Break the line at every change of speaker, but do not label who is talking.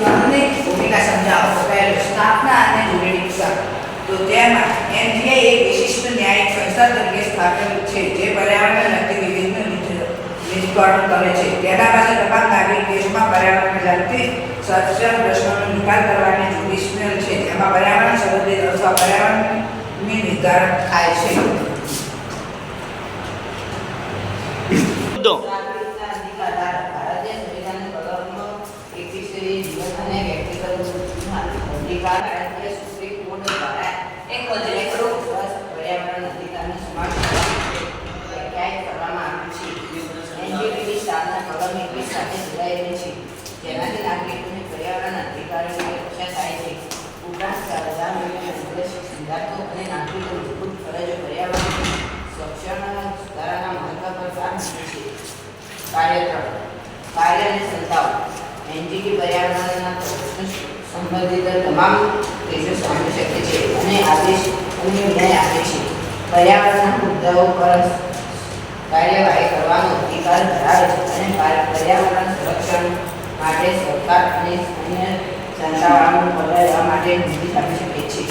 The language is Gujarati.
નોંધની ભૂમિકા સમજાવો. તો પહેલું સ્થાપના અને રૂઢિપ્રયોગ. તો તેમાં એનજીઆઈ એક વિશિષ્ટ ન્યાયિક સંસ્થા તરીકે સ્થાપેલ છે જે પર્યાવરણને લગતી વિવિધ નિષ્પાદન કરે છે. તેના પાસે તમામ નાગરિક દેશમાં પર્યાવરણને લગતી સચોટ પ્રશ્નોનો નિકાલ કરવાની જ્યુડિશિયલ છે. જેમાં પર્યાવરણ સંબંધિત અથવા પર્યાવરણની નિર્ધારણ થાય છે.
જેનાથી નાગરિકોને પર્યાવરણ અધિકારોની રક્ષા થાય છે. ઉપરાંત સિદ્ધાંતો અને નાગરિકો મૂળભૂત ફરજો પર્યાવરણ સંરક્ષણ સુધારાના મહત્વ પર ભાર મૂકે છે. કાર્ય અને સંસ્થાઓ એનજીટી પર્યાવરણના સંબંધિત તમામ કેસો સાંભળી શકે છે અને આદેશ અને ન્યાય આપે છે. પર્યાવરણના મુદ્દાઓ પર કાર્યવાહી કરવાનો અધિકાર ધરાવે છે અને પર્યાવરણ સંરક્ષણ માટે સરકાર અને અન્ય સંસ્થાઓનું પગલાં લેવા માટે નિર્દેશ આપી શકે છે.